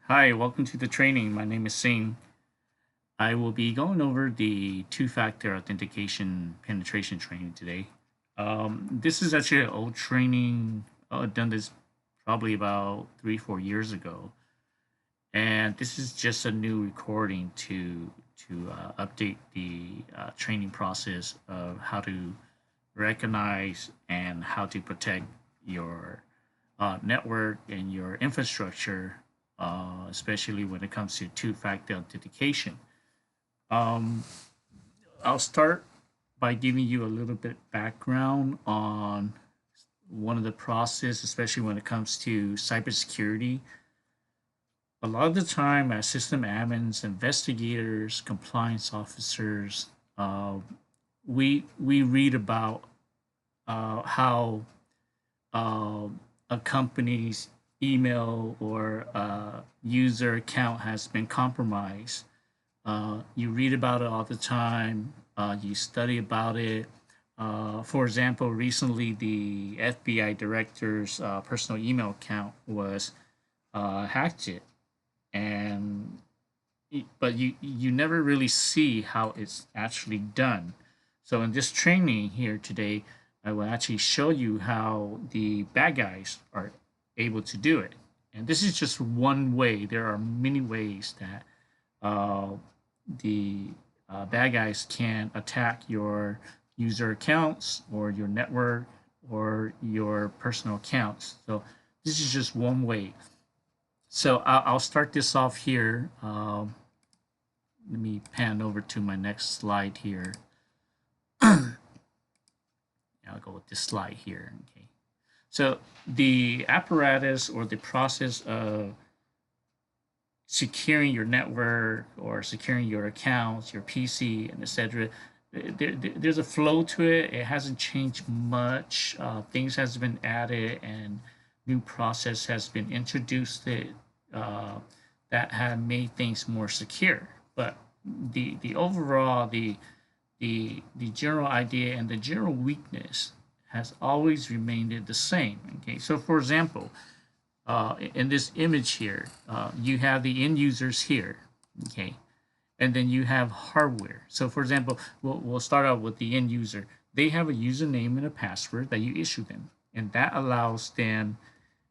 Hi, welcome to the training. My name is Singh. I will be going over the two-factor authentication penetration training today. This is actually an old training. Done this probably about 3, 4 years ago, and this is just a new recording to update the training process of how to recognize and how to protect your network and your infrastructure, especially when it comes to two-factor authentication. Um, I'll start by giving you a little bit background on one of the process, especially when it comes to cybersecurity. A lot of the time, as system admins, investigators, compliance officers, uh, we read about how uh, a company's email or user account has been compromised. You read about it all the time. You study about it. For example, recently the FBI director's personal email account was hacked, it, and but you never really see how it's actually done. So in this training here today, I will actually show you how the bad guys are able to do it. And this is just one way. There are many ways that uh, the bad guys can attack your user accounts or your network or your personal accounts. So this is just one way. So I'll start this off here. Let me pan over to my next slide here. I'll go with this slide here. Okay. So the apparatus or the process of securing your network or securing your accounts, your PC, and etc. There's a flow to it. It hasn't changed much. Things has been added and new process has been introduced uh, that have made things more secure. But the overall the general idea and the general weakness has always remained the same. Okay, so for example, in this image here, you have the end users here, okay, and then you have hardware. So for example, we'll start out with the end user. They have a username and a password that you issue them, and that allows them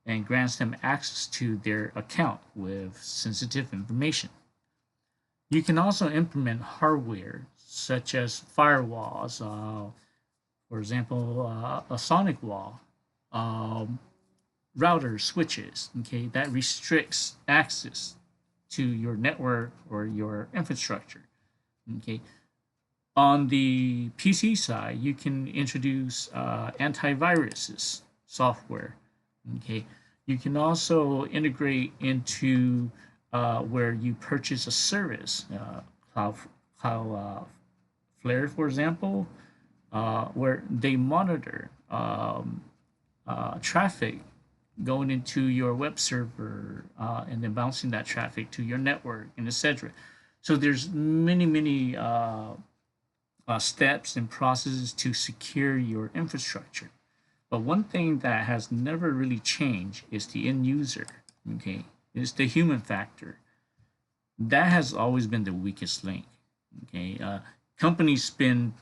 and grants them access to their account with sensitive information. You can also implement hardware such as firewalls, for example, a sonic wall, um, router switches, okay, that restricts access to your network or your infrastructure, okay. On the PC side, you can introduce antiviruses software, okay. You can also integrate into where you purchase a service, Cloud, Flare, for example, where they monitor traffic going into your web server and then bouncing that traffic to your network and etc. So there's many steps and processes to secure your infrastructure. But one thing that has never really changed is the end user. Okay, it's the human factor that has always been the weakest link. Okay, companies spend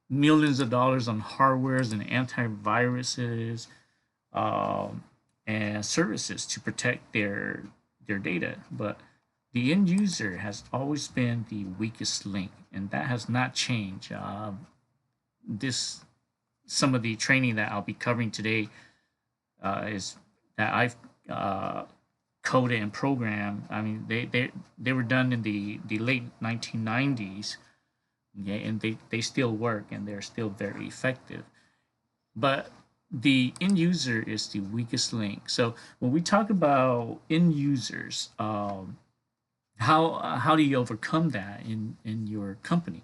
millions of dollars on hardwares and antiviruses, um, and services to protect their data, but the end user has always been the weakest link, and that has not changed. This Some of the training that I'll be covering today is that I've coded and programmed. I mean, they were done in the late 1990s, okay, and they still work and they're still very effective. But the end user is the weakest link. So when we talk about end users, how do you overcome that in your company?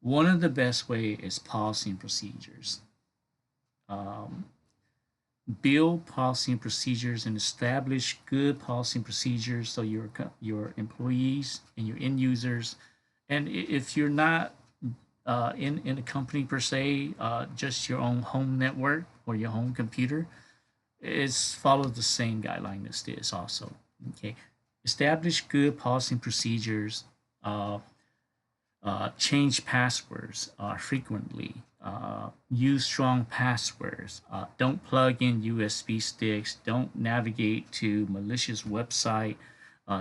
One of the best way is policy and procedures. Um, Build policy and procedures and establish good policy and procedures so your employees and your end users, and if you're not in a company per se, just your own home network or your home computer, is follow the same guideline as this also. Okay, establish good policy and procedures, uh, change passwords frequently, use strong passwords, don't plug in USB sticks, don't navigate to malicious website,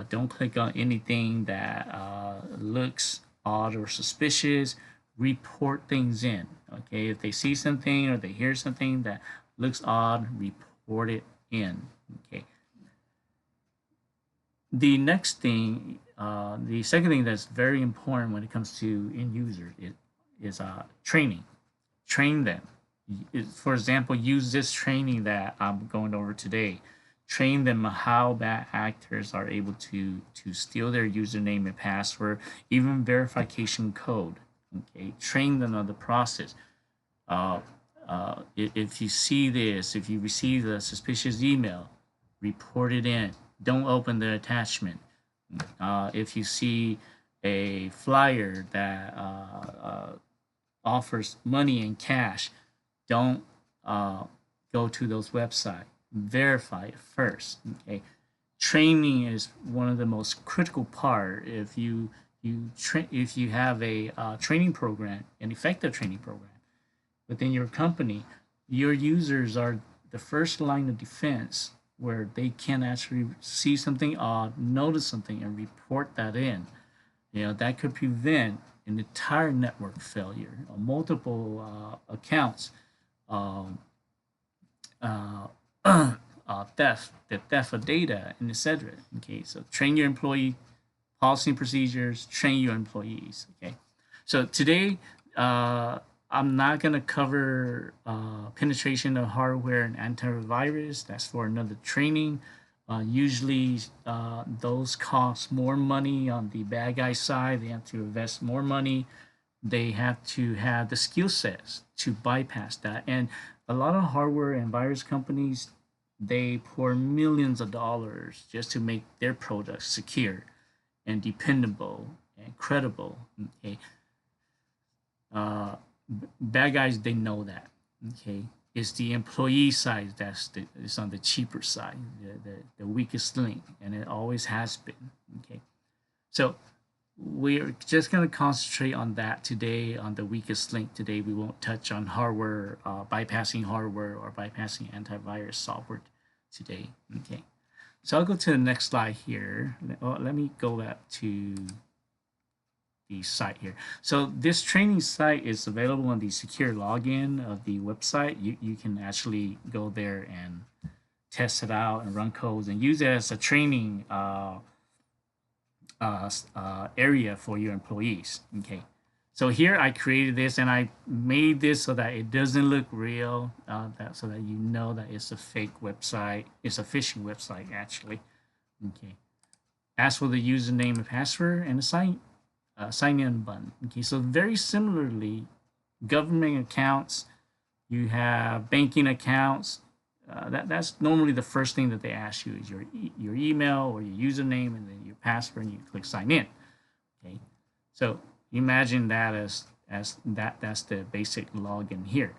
don't click on anything that looks odd or suspicious, report things in. Okay, if they see something or they hear something that looks odd, report it in. Okay, the next thing, the second thing that's very important when it comes to end users is training. Train them. For example, use this training that I'm going over today. Train them how bad actors are able to steal their username and password, even verification code. Okay, train them on the process. Uh, if you see this, if you receive a suspicious email, report it in. Don't open the attachment. If you see a flyer that offers money in cash, don't go to those websites. Verify it first. Okay, training is one of the most critical part. If you have a training program, an effective training program within your company, your users are the first line of defense where they can actually see something odd, notice something, and report that in. That could prevent an entire network failure, multiple accounts, um, uh, theft, the theft of data, and etc. Okay, so train your employee policy and procedures, train your employees. Okay, so today I'm not going to cover penetration of hardware and antivirus. That's for another training. Usually, those cost more money on the bad guy side. They have to invest more money. They have to have the skill sets to bypass that. And a lot of hardware and virus companies, they pour millions of dollars just to make their products secure and dependable and credible. Okay, uh, bad guys, they know that. Okay, it's the employee side is on the cheaper side, the weakest link, and it always has been. Okay, so we're just going to concentrate on that today, on the weakest link today. We won't touch on hardware, bypassing hardware or bypassing antivirus software today. Okay, so I'll go to the next slide here. Let me go back to the site here. So this training site is available on the secure login of the website. You can actually go there and test it out and run codes and use it as a training area for your employees. Okay, so here I created this and I made this so that it doesn't look real, so that you know that it's a fake website. It's a phishing website actually. Okay, ask for the username and password and the sign in button. Okay, so very similarly, government accounts, you have banking accounts. That's normally the first thing that they ask you is your email or your username and then your password, and you click sign in. Okay, so imagine that as that's the basic login here.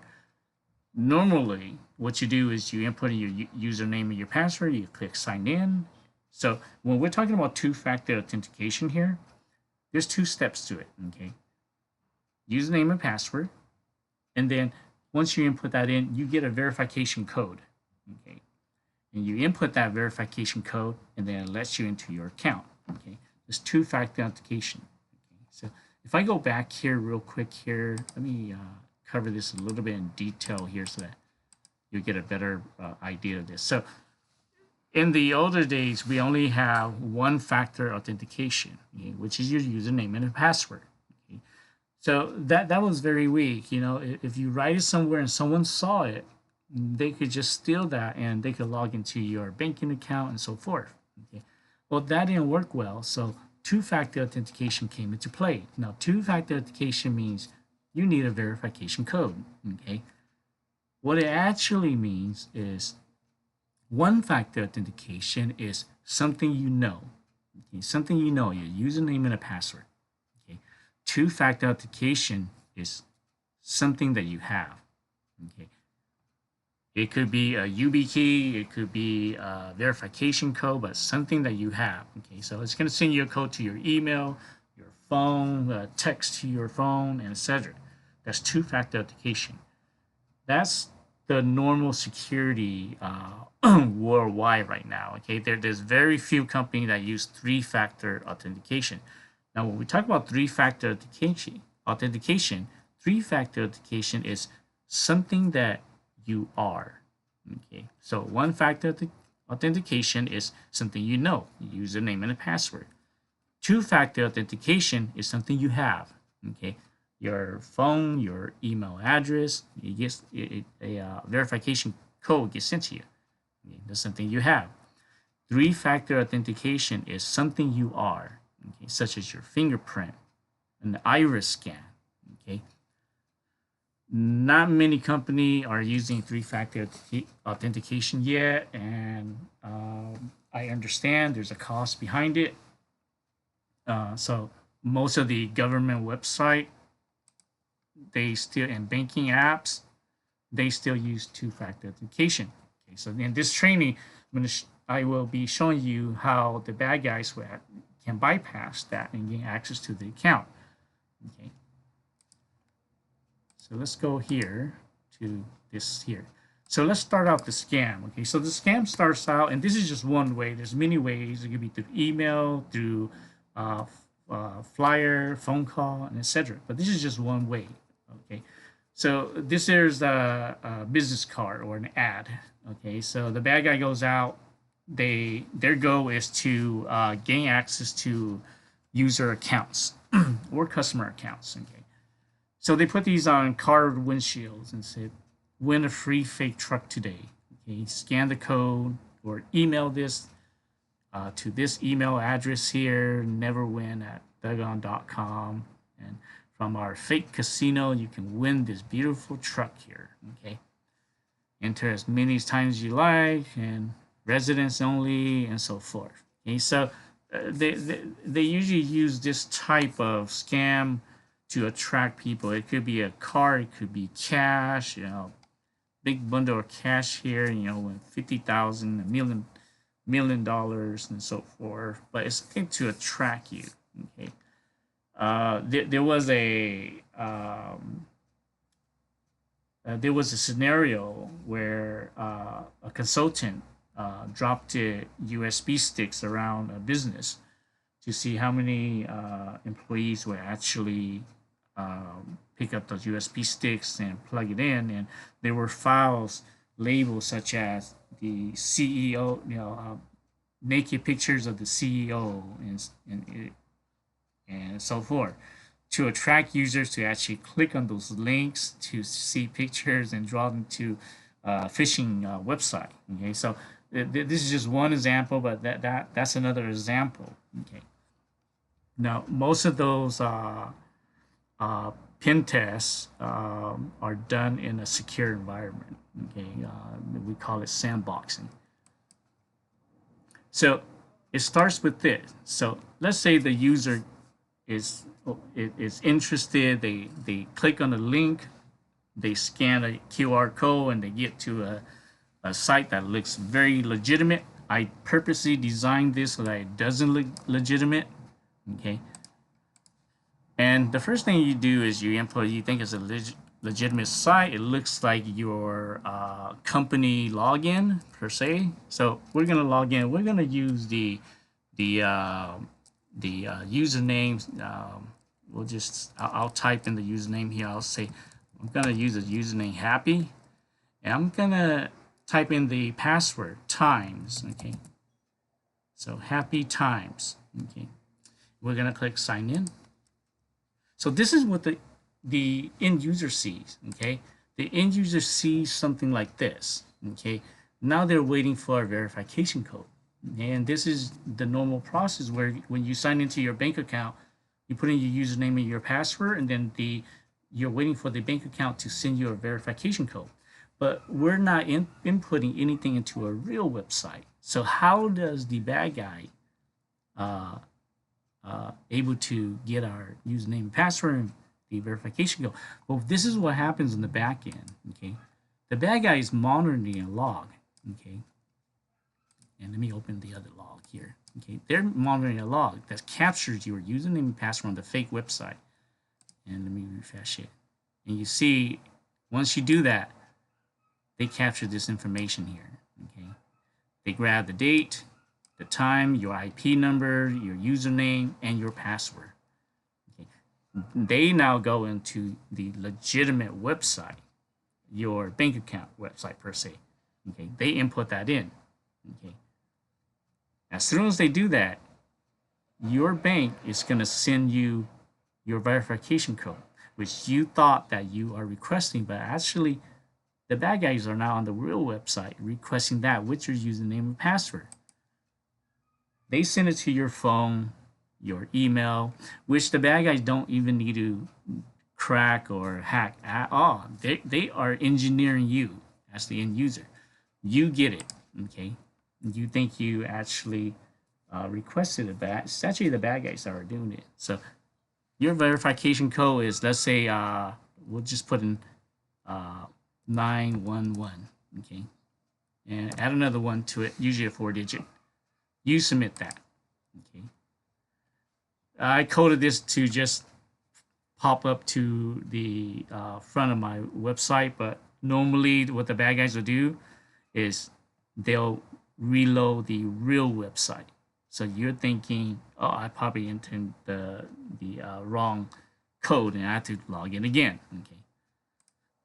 Normally, what you do is you input your username and your password, you click sign in. So when we're talking about two-factor authentication here, there's two steps to it. Okay, username and password, and then once you input that in, you get a verification code. Okay, and you input that verification code, and then it lets you into your account. Okay, there's two-factor authentication. Okay, so if I go back here real quick here, let me cover this a little bit in detail here so that you'll get a better idea of this. So in the older days, we only have one-factor authentication, okay, which is your username and a password. Okay, so that was very weak. If you write it somewhere and someone saw it, they could just steal that and they could log into your banking account and so forth. Okay, well, that didn't work well, so two-factor authentication came into play. Now, two-factor authentication means you need a verification code. Okay, what it actually means is one-factor authentication is something you know. Okay, something you know, your username and a password. Okay, two-factor authentication is something that you have. Okay, It could be a YubiKey, it could be a verification code, but something that you have. Okay, so it's going to send you a code to your email, your phone, text to your phone, and etc. That's two-factor authentication. That's the normal security worldwide right now. Okay, there's very few companies that use three-factor authentication. Now, when we talk about three-factor authentication, three-factor authentication is something that you are. Okay, so one-factor authentication is something you know, username and a password. Two-factor authentication is something you have. Okay, your phone, your email address, a verification code gets sent to you. Okay, that's something you have. Three-factor authentication is something you are, okay, such as your fingerprint, an iris scan. Okay, not many companies are using three-factor authentication yet, and I understand there's a cost behind it. So most of the government website, they still, and banking apps, they still use two-factor authentication. Okay, so in this training, I will be showing you how the bad guys can bypass that and gain access to the account. Okay. So let's go here to this here. So let's start out the scam. Okay, so the scam starts out, and this is just one way. There's many ways. It could be through email, through flyer, phone call, and etc. But this is just one way. Okay, so this is a business card or an ad. Okay, so the bad guy goes out. Their goal is to gain access to user accounts or customer accounts. Okay, so they put these on car windshields and said, "Win a free fake truck today." Okay, scan the code or email this to this email address here, neverwin@dogon.com, and from our fake casino, you can win this beautiful truck here. Okay, enter as many times as you like, and residents only, and so forth. Okay, so they usually use this type of scam to attract people. It could be a car, it could be cash, big bundle of cash here, with 50,000, $1 million, and so forth. But it's something to attract you. Okay. There was a scenario where a consultant dropped USB sticks around a business to see how many employees were actually pick up those USB sticks and plug it in, and there were files labeled such as the CEO, naked pictures of the CEO, and so forth, to attract users to actually click on those links to see pictures and draw them to phishing website. Okay, so this is just one example, but that's another example. Okay, now most of those pen tests are done in a secure environment. Okay, we call it sandboxing. So it starts with this. So let's say the user is interested. They click on the link, they scan a QR code, and they get to a site that looks very legitimate. I purposely designed this so that it doesn't look legitimate. Okay. And the first thing you do is you think it's a legitimate site. It looks like your company login per se. So we're gonna log in. We're gonna use the usernames. I'll type in the username here. I'll say I'm gonna use the username happy, and I'm gonna type in the password times. Okay. So happy times. Okay. We're gonna click sign in. So this is what the end user sees. Okay, the end user sees something like this. Okay, now they're waiting for a verification code, and this is the normal process where when you sign into your bank account, you put in your username and your password, and then you're waiting for the bank account to send you a verification code. But we're not inputting anything into a real website. So how does the bad guy able to get our username and password and the verification code? Well, this is what happens in the back end. Okay, The bad guy is monitoring a log. Okay, and let me open the other log here. Okay, they're monitoring a log that captures your username and password on the fake website. And let me refresh it. And you see, once you do that, they capture this information here. Okay, they grab the date, the time, your IP number, your username, and your password. Okay, they now go into the legitimate website, your bank account website per se. Okay, they input that in. Okay, as soon as they do that, your bank is going to send you your verification code, which you thought that you are requesting, but actually the bad guys are now on the real website requesting that with your username and password. They send it to your phone, your email, which the bad guys don't even need to crack or hack at all. They are engineering you as the end user. You get it, okay? You think you actually requested it, but it's actually the bad guys that are doing it. So your verification code is, let's say, we'll just put in 911, okay? And add another one to it, usually a 4-digit. You submit that, okay? I coded this to just pop up to the front of my website, but normally what the bad guys will do is they'll reload the real website. So you're thinking, oh, I probably entered the wrong code and I have to log in again. Okay.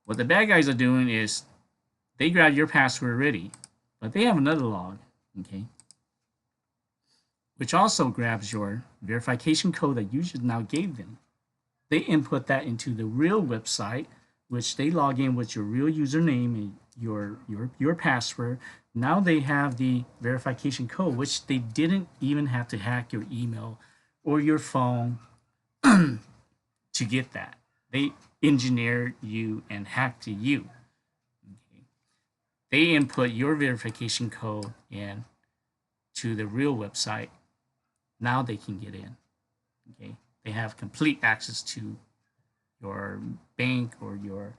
What the bad guys are doing is they grab your password already, but they have another log, okay, which also grabs your verification code that you just now gave them. They input that into the real website, which they log in with your real username and your password. Now they have the verification code, which they didn't even have to hack your email or your phone to get that. They engineered you and hacked you. Okay. They input your verification code in to the real website. Now they can get in. Okay. They have complete access to your bank or your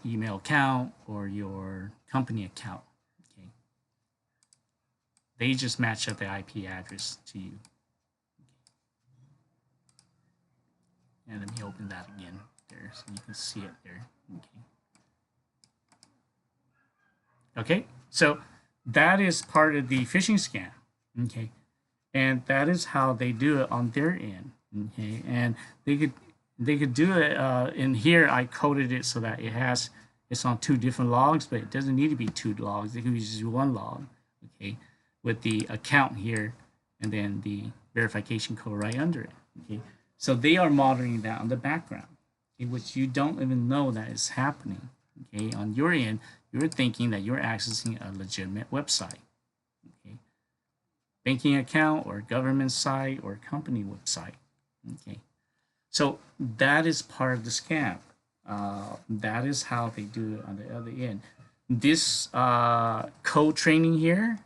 email account or your company account. Okay, they just match up the IP address to you. Okay. And let me open that again there so you can see it there. Okay. Okay, so that is part of the phishing scam. Okay, and that is how they do it on their end. Okay, and they could do it in here. I coded it so that it's on 2 different logs, but it doesn't need to be 2 logs. It can be just 1 log. Okay, with the account here and then the verification code right under it. Okay, so they are monitoring that on the background, okay, which you don't even know that is happening. Okay, on your end, you're thinking that you're accessing a legitimate website. Okay, banking account or government site or company website. Okay, so that is part of the scam. That is how they do it on the other end. This code training here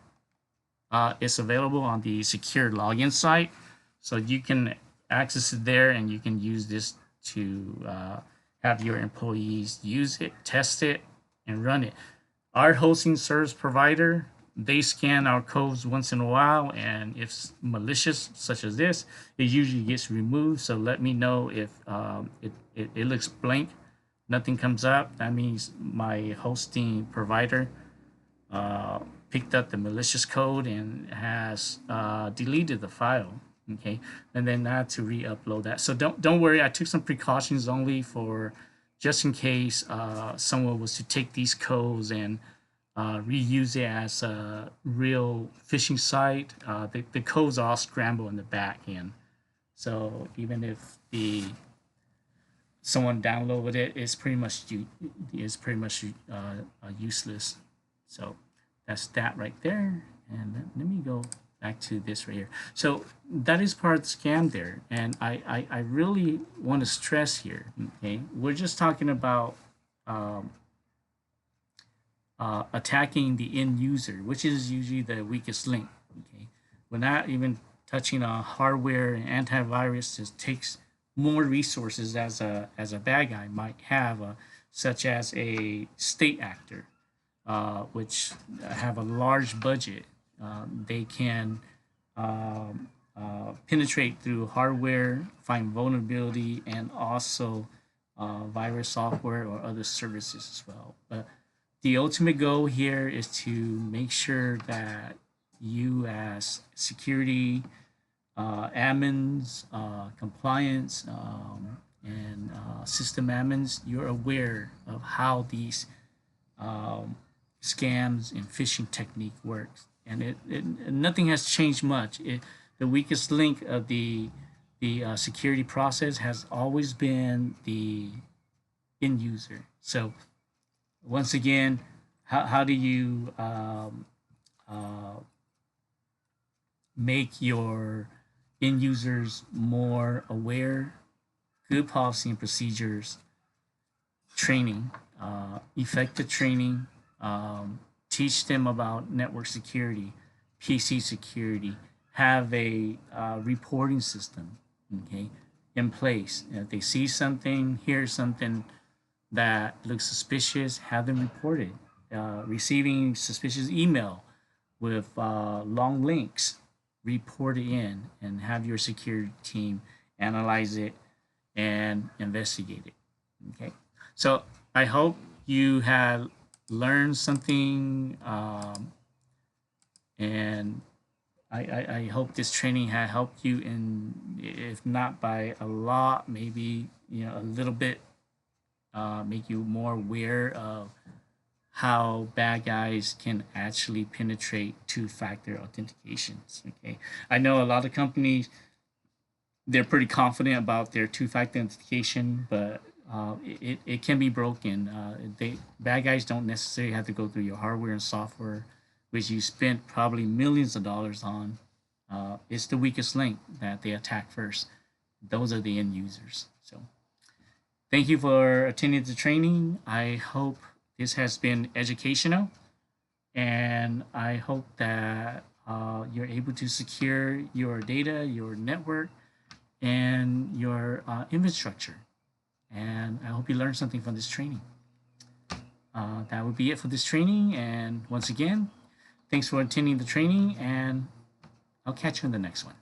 is available on the secure login site, so you can access it there and you can use this to have your employees use it, test it, and run it. Our hosting service provider, they scan our codes once in a while, and if malicious such as this, it usually gets removed. So let me know if it looks blank, nothing comes up. That means my hosting provider picked up the malicious code and has deleted the file. Okay, and then I had to re-upload that. So don't worry. I took some precautions only for just in case someone was to take these codes and reuse it as a real phishing site. The codes are all scrambled in the back end, so even if someone downloaded it, it's pretty much useless. So that's that right there. And let me go back to this right here. So that is part of the scam there, and I really want to stress here. Okay, we're just talking about attacking the end user, which is usually the weakest link. Okay, we're not even touching on hardware and antivirus. Just takes more resources as a bad guy might have. such as a state actor, which have a large budget. They can penetrate through hardware, find vulnerability, and also virus software or other services as well. But the ultimate goal here is to make sure that you, as security admins, compliance, and system admins, you're aware of how these um, scams and phishing technique works. And nothing has changed much. The weakest link of the security process has always been the end user. So once again, how do you make your end users more aware? Good policy and procedures, training, effective training, teach them about network security, PC security, have a reporting system, okay, in place. If they see something, hear something that looks suspicious, have them report it. Receiving suspicious email with long links, report it in and have your security team analyze it and investigate it. Okay, so I hope you have learned something, and I hope this training has helped you in, if not by a lot, maybe a little bit, make you more aware of how bad guys can actually penetrate two-factor authentications. Okay, I know a lot of companies, they're pretty confident about their two-factor authentication, but it can be broken. Bad guys don't necessarily have to go through your hardware and software, which you spent probably millions of dollars on. It's the weakest link that they attack first. Those are the end users. So thank you for attending the training. I hope this has been educational, and I hope that you're able to secure your data, your network, and your infrastructure. And I hope you learned something from this training. That would be it for this training. And once again, thanks for attending the training, and I'll catch you in the next one.